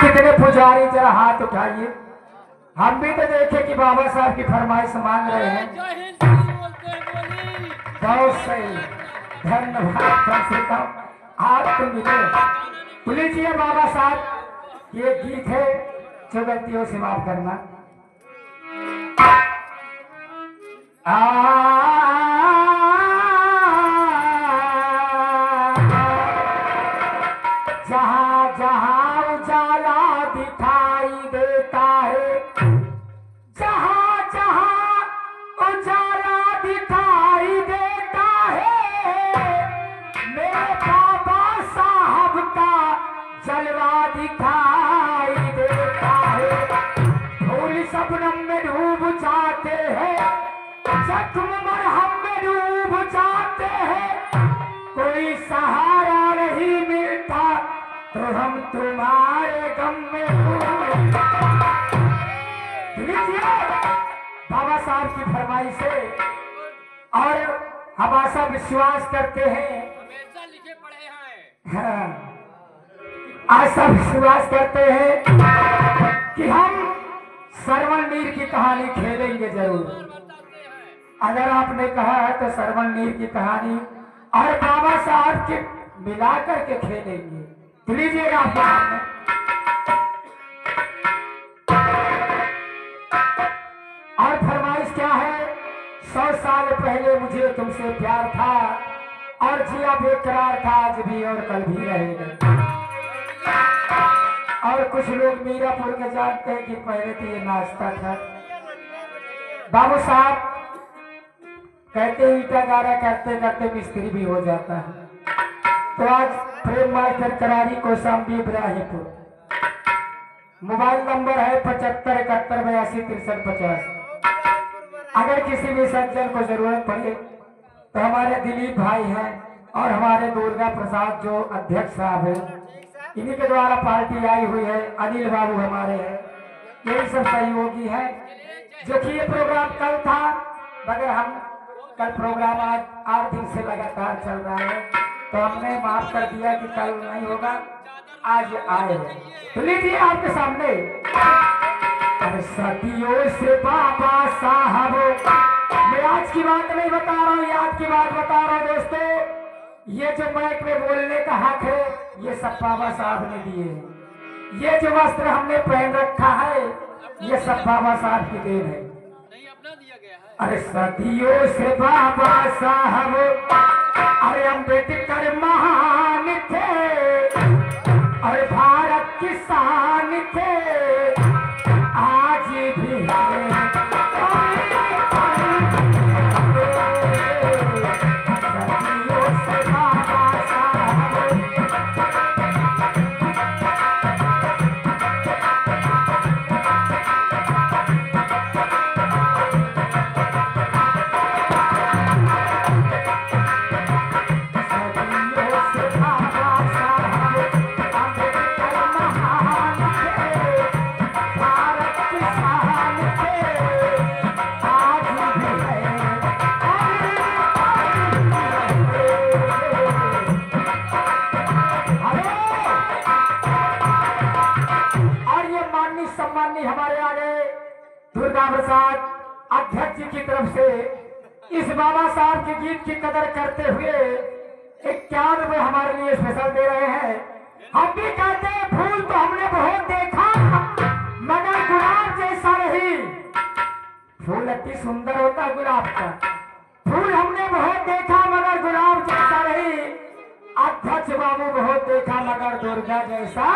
कितने पुजारी जरा हाथ उठाइए, हम भी तो देखे कि बाबा साहब की फरमाइश मांग रहे हैं। बहुत सही, धन्यवाद। कम से कम आप तो मिले। तो लीजिए बाबा साहब, ये गीत है जो गलतियों से माफ करना। जहाँ जहाँ उजाला दिखाई देता है, जहाँ जहाँ उजाला दिखाई देता है, मेरे बाबा साहब का जलवा दिखाई देता है। फूल शबनम में डूब जाते हैं, जख्म मरहम में डूब जाते हैं, कोई सहारा नहीं मिलता तो हम तुम्हारे गम में बाबा साहब की फरमाइश से। और हम आशा विश्वास करते हैं, हमेशा लिखे पढ़े हैं। हाँ, आशा विश्वास करते हैं कि हम श्रवण नीर की कहानी खेलेंगे जरूर। अगर आपने कहा है तो श्रवण नीर की कहानी और बाबा साहब के मिला करके खेलेंगे। तो लीजिएगा आपके सामने। और फरमाइश क्या है? 100 साल पहले मुझे तुमसे प्यार था और जिया बेकरार था, आज भी और कल भी रहेगा। और कुछ लोग मीरापुर के जानते हैं कि पहले तो ये नाश्ता था। बाबू साहब कहते ईटा गारा करते करते मिस्त्री भी हो जाता है। तो आज प्रेम मास्टर करारी कौशाम्बी इब्राहिमपुर, मोबाइल नंबर है 7571826350। अगर किसी भी सज्जन को जरूरत पड़े तो हमारे दिलीप भाई हैं और हमारे दुर्गा प्रसाद जो अध्यक्ष साहब है, इन्हीं के द्वारा पार्टी आई हुई है। अनिल बाबू हमारे हैं, यही सब सहयोगी हैं। जो कि ये प्रोग्राम कल था, मगर हम कल प्रोग्राम आज 8 दिन से लगातार चल रहा है, तो हमने माफ कर दिया कि कल नहीं होगा, आज आए। तो लीजिए आपके सामने, अरे सदियों से बाबा साहब, मैं आज की बात नहीं बता रहा हूँ, याद की बात बता रहा हूँ दोस्तों। ये जो माइक में बोलने का हक है, ये सब बाबा साहब ने दिए हैं। ये जो वस्त्र हमने पहन रखा है, ये सब बाबा साहब की देन है। अरे सदियों से बाबा साहब, अरे अम्बेडकर महान थे, अरे भारत किसान थे, आज भी है। सदियों से बाबा साहब, हमारे आगे दुर्गा प्रसाद अध्यक्ष जी की तरफ से इस बाबा साहब के गीत की कदर करते हुए 51 रुपए हमारे लिए स्पेशल दे रहे हैं। हम भी कहते हैं फूल तो हमने बहुत देखा, मगर गुलाब जैसा नहीं। फूल अति सुंदर होता है गुलाब का, फूल हमने बहुत देखा मगर गुलाब जैसा नहीं। अध्यक्ष बाबू बहुत देखा मगर दुर्गा जैसा।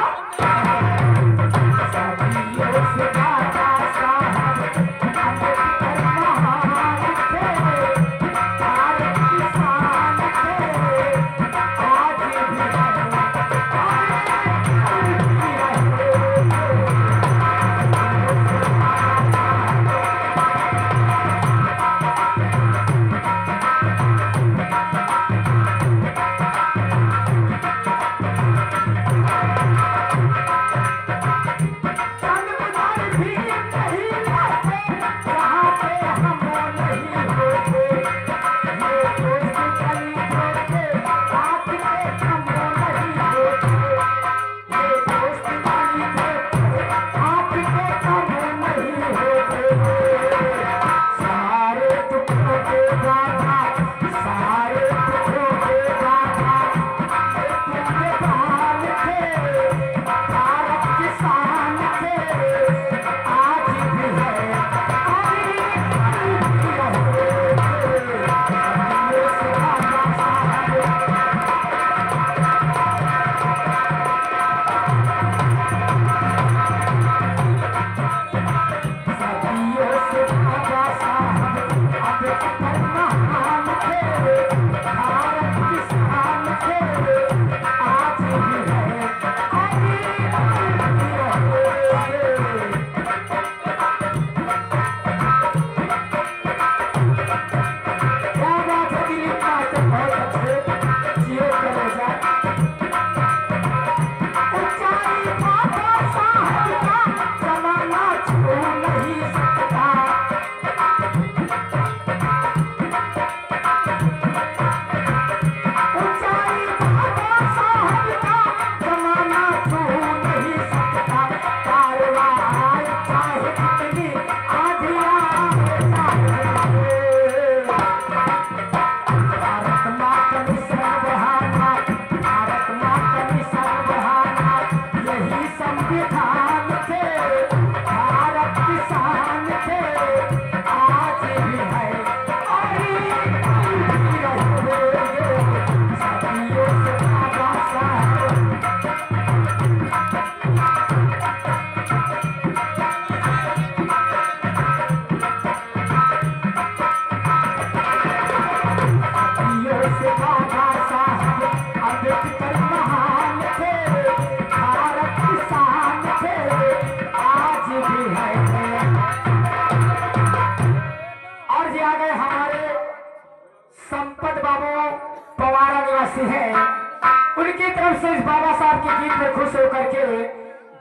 खुश होकर के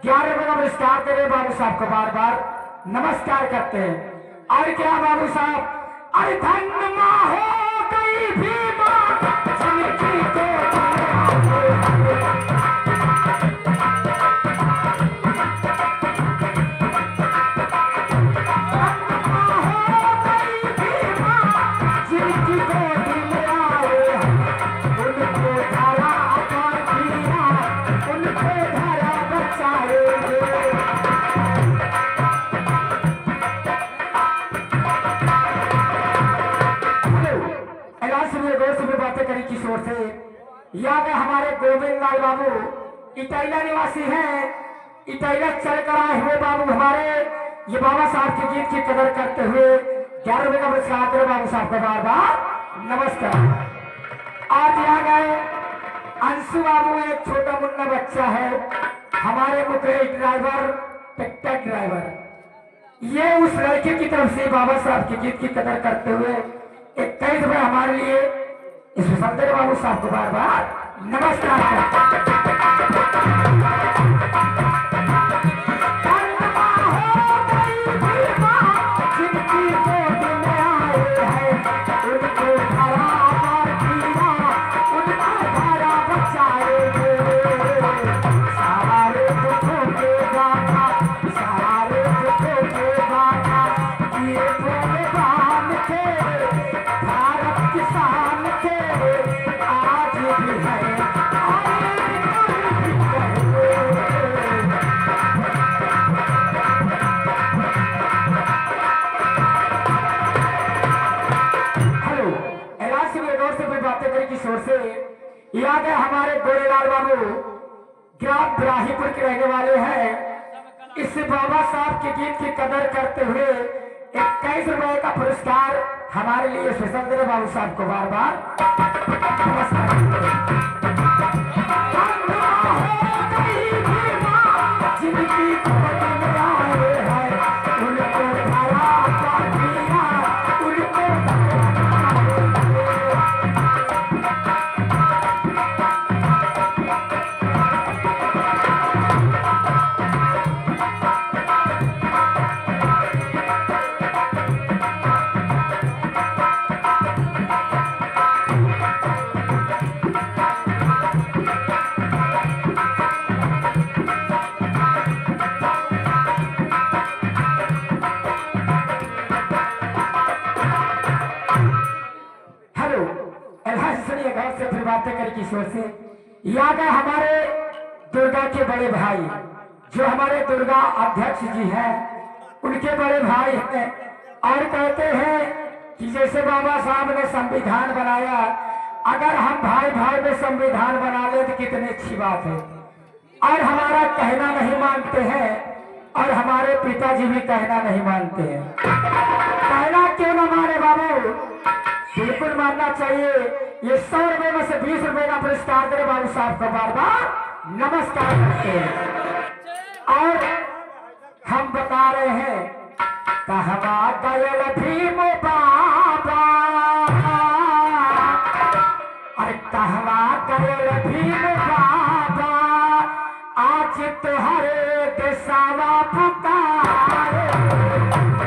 11 रुपये का पुरस्कार दे रहे बाबू साहब को बार बार नमस्कार करते हैं। और क्या बाबू साहब, अरे धन माँ हो गई भी माँ जिनकी को किशोर से याद है हमारे गोविंद लाल बाबू इटैला निवासी हैं। इटैला चल कर आए हुए बाबू हमारे ये बाबा साहब के गीत की कदर करते हुए 11 रुपये का पुरस्कार दे बाबू साहब को बार बार नमस्कार। आज यहाँ गए अंशु बाबू, एक छोटा मुन्ना बच्चा है, हमारे मुकेश ड्राइवर, ट्रैक्टर ड्राइवर। ये उस लड़के की तरफ से बाबा साहब के गीत की कदर करते हुए 21 रुपये हमारे लिए इस संदर बाबू साहब को बार बार नमस्कार जिनकी गोद में आए हैं उनको धरा पर पीना, उनका धरा बचाएंगे। सारे दुखों के गाथा, सारे दुखों के गाथा ये बोले बाम थे भारत किसान के आज भी है। हेलो, एलान से दौर से कोई बातें करें किशोर से याद है हमारे गोरेलाल बाबू ग्राम ब्राहीपुर के रहने वाले हैं। इस बाबा साहब के गीत की कदर करते हुए 21 रुपए का पुरस्कार हमारे लिए स्पेशल दे बाबू साहब को बार बार नमस्कार। जिनकी गोद में आए हैं उनको धरा पर पीना, उनको बातें करी किशोर से याद है हमारे दुर्गा के बड़े भाई जो हमारे दुर्गा अध्यक्ष जी हैं, उनके बड़े भाई हैं और कहते हैं कि जैसे बाबा साहब ने संविधान बनाया, अगर हम भाई भाई में संविधान बना ले तो कितनी अच्छी बात है। और हमारा कहना नहीं मानते हैं और हमारे पिताजी भी कहना नहीं मानते हैं। कहना क्यों ना माने बाबू, बिल्कुल मानना चाहिए। ये 100 रुपए में से 20 रुपए का पुरस्कार दे बाबू साहब को बार बार नमस्कार करते हैं। और हम बता रहे हैं कहवा गयल भीम बाबा, अरे कहवा गयल भीम बाबा, आज तुम्हारे देसावा पुकारे।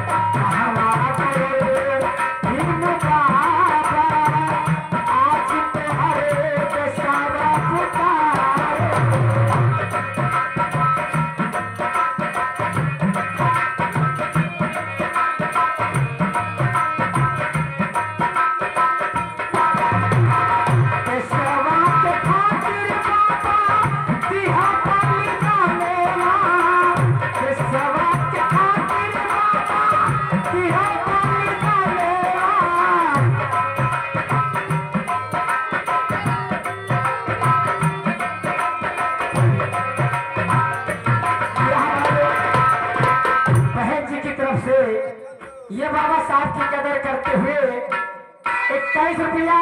कहवा गयल भीम बाबा, आज तुम्हारे देसावा पुकारे। ये बाबा साहब की कदर करते हुए 21 रुपया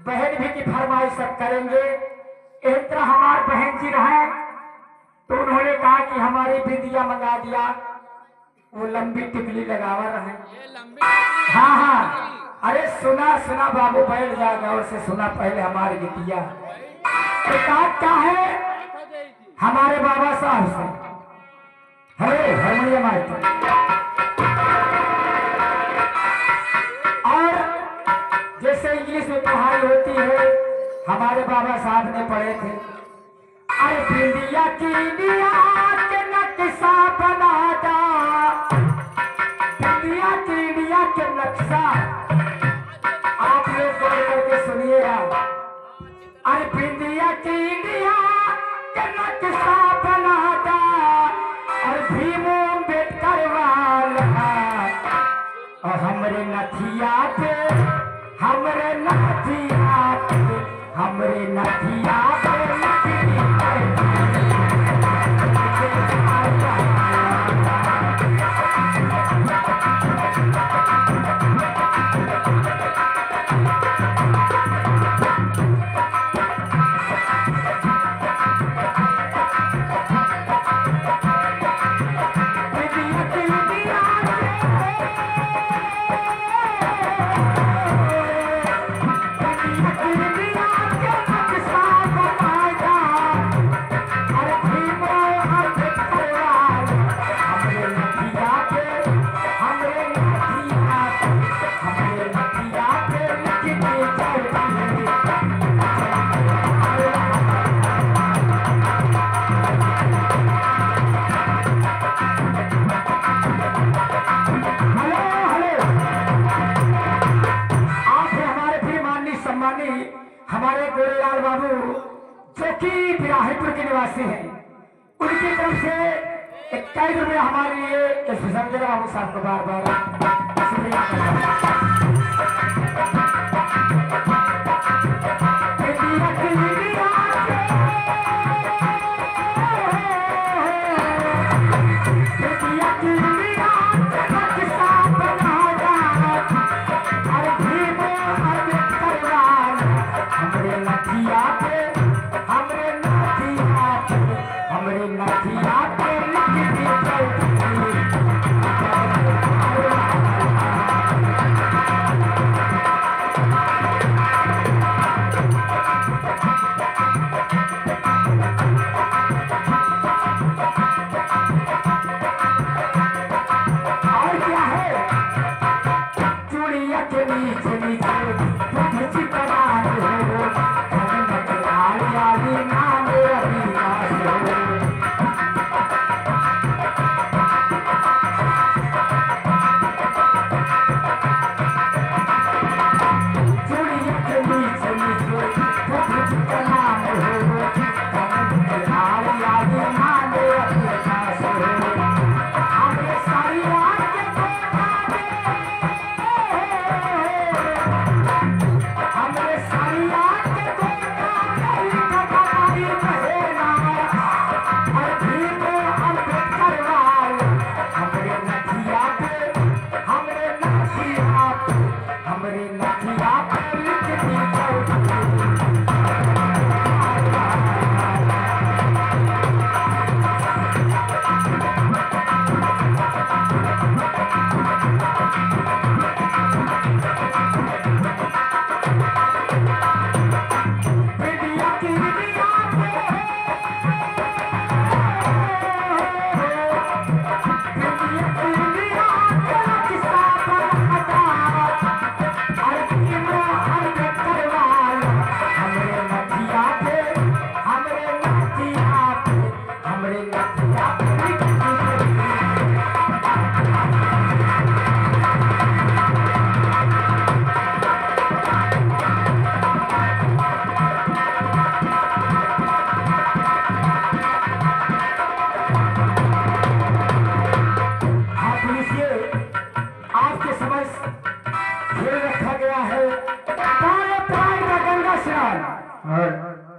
बहन भी की फरमाइश सब करेंगे। एक तरह हमारे बहन जी रहे तो उन्होंने कहा कि हमारी बिंदिया मंगा दिया, वो लंबी टिकली लगावा रहे। हाँ हाँ, अरे सुना सुना बाबू, बैठ जाएगा और से सुना पहले हमारी बिटिया। एक क्या है हमारे बाबा साहब से। हेलो हारमोनियम आए और जैसे इंग्लिश में पढ़ाई होती है हमारे बाबा साहब ने पढ़े थे। अरे इंडिया की इंडिया के नक्शा बनाता, इंडिया की इंडिया के नक्शा आप लोग गौर करके सुनिएगा। अरे इंडिया की इंडिया के नक्शा बनाता और भीमो अम्बेडकर वाला और हमरे नथिया पे, हमरे नथिया पे, हमरे नथिया पे हमारे गोरेलाल बाबू जो कि बिराहीपुर के निवासी हैं, उनकी तरफ से 21 रुपये हमारे लिए स्पेशल बाबू साहब को बार बार शुक्रिया।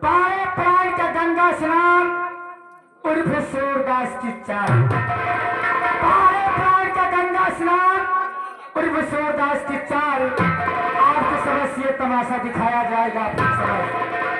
पाए प्राण का गंगा स्नान उर्फ सूरदास की चाल। पाए प्राण का गंगा स्नान उर्फ सूरदास की चाल। आपके समझ ये तमाशा दिखाया जाएगा। आपकी समझ